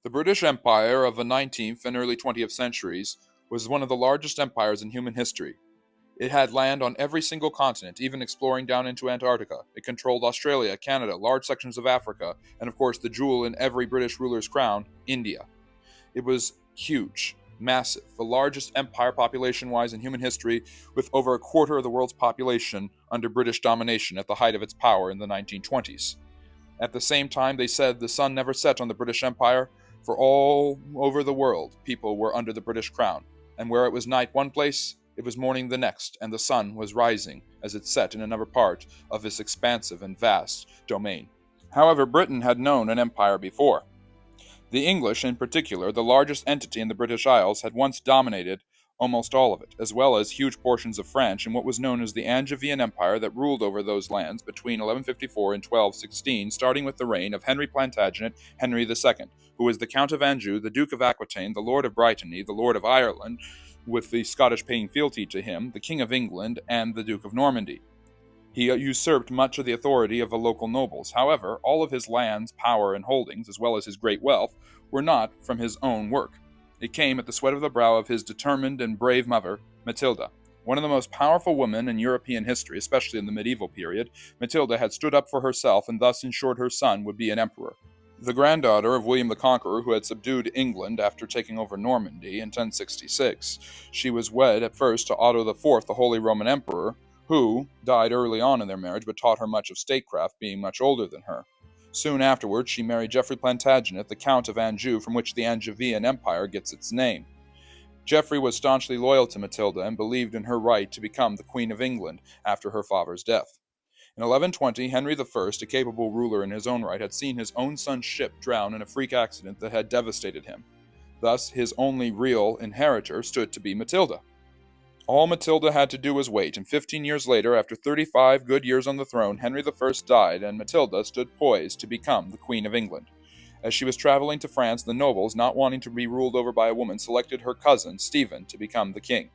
The British Empire of the 19th and early 20th centuries was one of the largest empires in human history. It had land on every single continent, even exploring down into Antarctica. It controlled Australia, Canada, large sections of Africa, and of course the jewel in every British ruler's crown, India. It was huge, massive, the largest empire population wise in human history, with over a quarter of the world's population under British domination at the height of its power in the 1920s. At the same time, they said the sun never set on the British Empire, for all over the world people were under the British crown, and where it was night one place, it was morning the next, and the sun was rising as it set in another part of this expansive and vast domain. However, Britain had known an empire before. The English, in particular, the largest entity in the British Isles, had once dominated almost all of it, as well as huge portions of France in what was known as the Angevian Empire that ruled over those lands between 1154 and 1216, starting with the reign of Henry Plantagenet, Henry II, who was the Count of Anjou, the Duke of Aquitaine, the Lord of Brittany, the Lord of Ireland, with the Scottish paying fealty to him, the King of England, and the Duke of Normandy. He usurped much of the authority of the local nobles. However, all of his lands, power, and holdings, as well as his great wealth, were not from his own work. It came at the sweat of the brow of his determined and brave mother, Matilda. One of the most powerful women in European history, especially in the medieval period, Matilda had stood up for herself and thus ensured her son would be an emperor. The granddaughter of William the Conqueror, who had subdued England after taking over Normandy in 1066, she was wed at first to Otto IV, the Holy Roman Emperor, who died early on in their marriage but taught her much of statecraft, being much older than her. Soon afterwards, she married Geoffrey Plantagenet, the Count of Anjou, from which the Angevian Empire gets its name. Geoffrey was staunchly loyal to Matilda and believed in her right to become the Queen of England after her father's death. In 1120, Henry I, a capable ruler in his own right, had seen his own son's ship drown in a freak accident that had devastated him. Thus, his only real inheritor stood to be Matilda. All Matilda had to do was wait, and 15 years later, after 35 good years on the throne, Henry I died, and Matilda stood poised to become the Queen of England. As she was traveling to France, the nobles, not wanting to be ruled over by a woman, selected her cousin, Stephen, to become the king.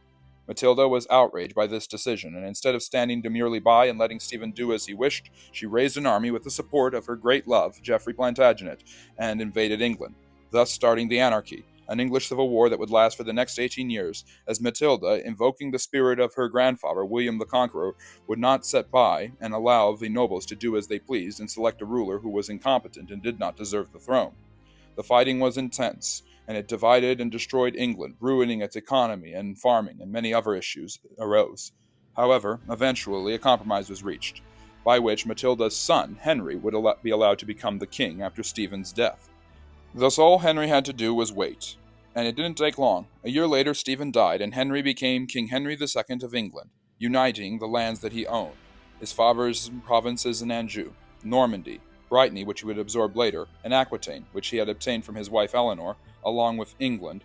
Matilda was outraged by this decision, and instead of standing demurely by and letting Stephen do as he wished, she raised an army with the support of her great love, Geoffrey Plantagenet, and invaded England, thus starting the Anarchy, an English civil war that would last for the next 18 years, as Matilda, invoking the spirit of her grandfather, William the Conqueror, would not sit by and allow the nobles to do as they pleased and select a ruler who was incompetent and did not deserve the throne. The fighting was intense, and it divided and destroyed England, ruining its economy and farming, and many other issues arose. However, eventually a compromise was reached, by which Matilda's son, Henry, would be allowed to become the king after Stephen's death. Thus all Henry had to do was wait, and it didn't take long. A year later, Stephen died, and Henry became King Henry II of England, uniting the lands that he owned, his father's provinces in Anjou, Normandy, Brittany, which he would absorb later, and Aquitaine, which he had obtained from his wife Eleanor, along with England,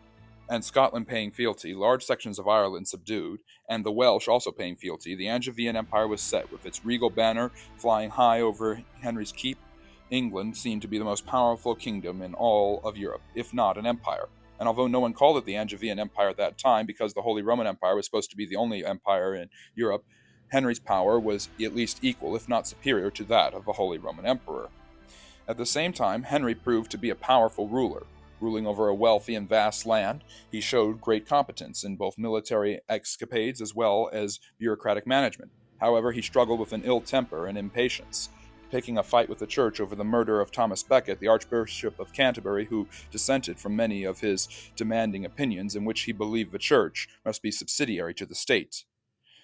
and Scotland paying fealty, large sections of Ireland subdued, and the Welsh also paying fealty. The Angevian Empire was set, with its regal banner flying high over Henry's keep. England seemed to be the most powerful kingdom in all of Europe, if not an empire. And although no one called it the Angevian Empire at that time, because the Holy Roman Empire was supposed to be the only empire in Europe, Henry's power was at least equal, if not superior, to that of the Holy Roman Emperor. At the same time, Henry proved to be a powerful ruler. Ruling over a wealthy and vast land, he showed great competence in both military escapades as well as bureaucratic management. However, he struggled with an ill temper and impatience, taking a fight with the church over the murder of Thomas Becket, the Archbishop of Canterbury, who dissented from many of his demanding opinions in which he believed the church must be subsidiary to the state.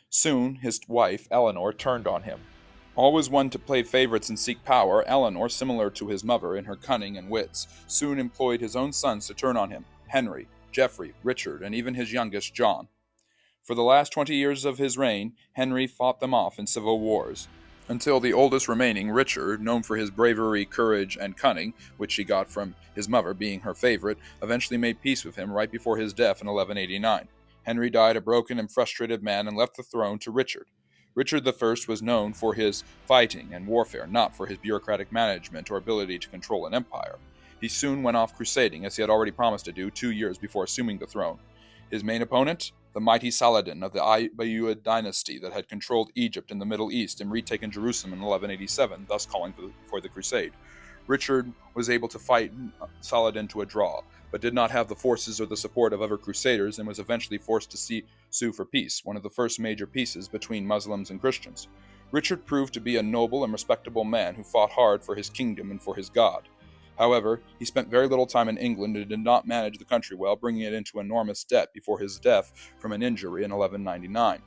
Soon, his wife, Eleanor, turned on him. Always one to play favorites and seek power, Eleanor, similar to his mother in her cunning and wits, soon employed his own sons to turn on him, Henry, Geoffrey, Richard, and even his youngest, John. For the last 20 years of his reign, Henry fought them off in civil wars, until the oldest remaining, Richard, known for his bravery, courage, and cunning, which he got from his mother being her favorite, eventually made peace with him right before his death in 1189. Henry died a broken and frustrated man and left the throne to Richard. Richard I was known for his fighting and warfare, not for his bureaucratic management or ability to control an empire. He soon went off crusading, as he had already promised to do 2 years before assuming the throne. His main opponent? The mighty Saladin of the Ayyubid dynasty that had controlled Egypt and the Middle East and retaken Jerusalem in 1187, thus calling for the crusade. Richard was able to fight Saladin to a draw, but did not have the forces or the support of other crusaders and was eventually forced to sue for peace, one of the first major peaces between Muslims and Christians. Richard proved to be a noble and respectable man who fought hard for his kingdom and for his God. However, he spent very little time in England and did not manage the country well, bringing it into enormous debt before his death from an injury in 1199.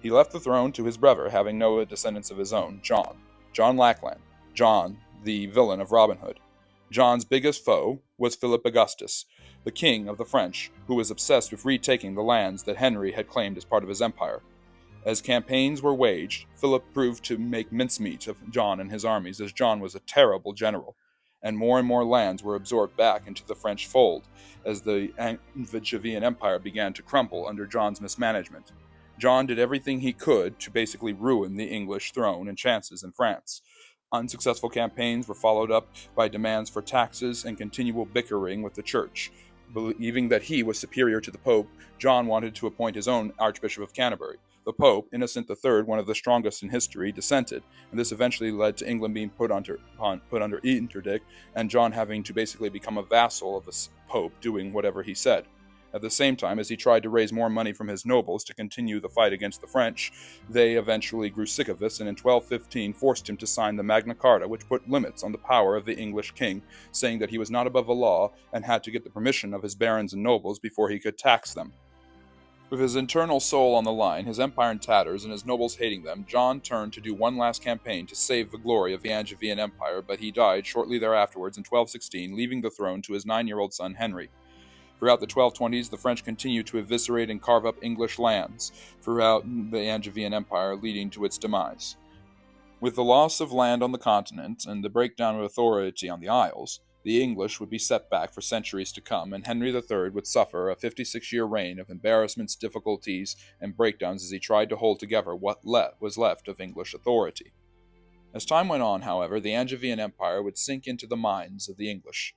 He left the throne to his brother, having no descendants of his own, John Lackland, John, the villain of Robin Hood. John's biggest foe was Philip Augustus, the king of the French, who was obsessed with retaking the lands that Henry had claimed as part of his empire. As campaigns were waged, Philip proved to make mincemeat of John and his armies, as John was a terrible general, and more lands were absorbed back into the French fold as the Angevian Empire began to crumble under John's mismanagement. John did everything he could to basically ruin the English throne and chances in France. Unsuccessful campaigns were followed up by demands for taxes and continual bickering with the church. Believing that he was superior to the Pope, John wanted to appoint his own Archbishop of Canterbury. The Pope, Innocent III, one of the strongest in history, dissented, and this eventually led to England being put under interdict, and John having to basically become a vassal of the Pope, doing whatever he said. At the same time, as he tried to raise more money from his nobles to continue the fight against the French, they eventually grew sick of this and in 1215 forced him to sign the Magna Carta, which put limits on the power of the English king, saying that he was not above the law and had to get the permission of his barons and nobles before he could tax them. With his internal soul on the line, his empire in tatters, and his nobles hating them, John turned to do one last campaign to save the glory of the Angevian Empire, but he died shortly thereafterwards in 1216, leaving the throne to his 9-year-old son Henry. Throughout the 1220s, the French continued to eviscerate and carve up English lands throughout the Angevian Empire, leading to its demise. With the loss of land on the continent and the breakdown of authority on the Isles, the English would be set back for centuries to come, and Henry III would suffer a 56-year reign of embarrassments, difficulties, and breakdowns as he tried to hold together what was left of English authority. As time went on, however, the Angevin Empire would sink into the minds of the English.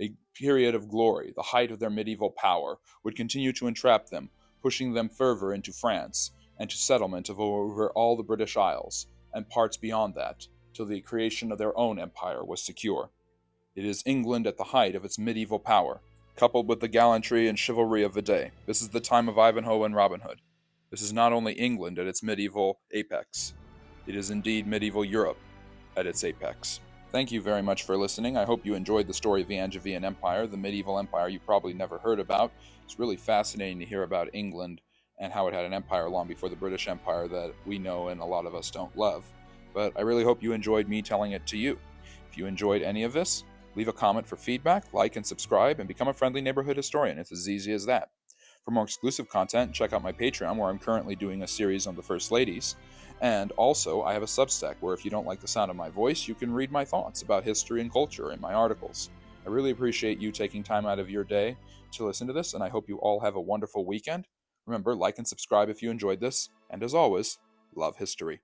A period of glory, the height of their medieval power, would continue to entrap them, pushing them further into France and to settlement of over all the British Isles, and parts beyond that, till the creation of their own empire was secure. It is England at the height of its medieval power, coupled with the gallantry and chivalry of the day. This is the time of Ivanhoe and Robin Hood. This is not only England at its medieval apex, it is indeed medieval Europe at its apex. Thank you very much for listening. I hope you enjoyed the story of the Angevian Empire, the medieval empire you probably never heard about. It's really fascinating to hear about England and how it had an empire long before the British Empire that we know and a lot of us don't love. But I really hope you enjoyed me telling it to you. If you enjoyed any of this, leave a comment for feedback, like and subscribe, and become a friendly neighborhood historian. It's as easy as that. For more exclusive content, check out my Patreon, where I'm currently doing a series on the First Ladies. And also, I have a Substack where if you don't like the sound of my voice, you can read my thoughts about history and culture in my articles. I really appreciate you taking time out of your day to listen to this, and I hope you all have a wonderful weekend. Remember, like and subscribe if you enjoyed this, and as always, love history.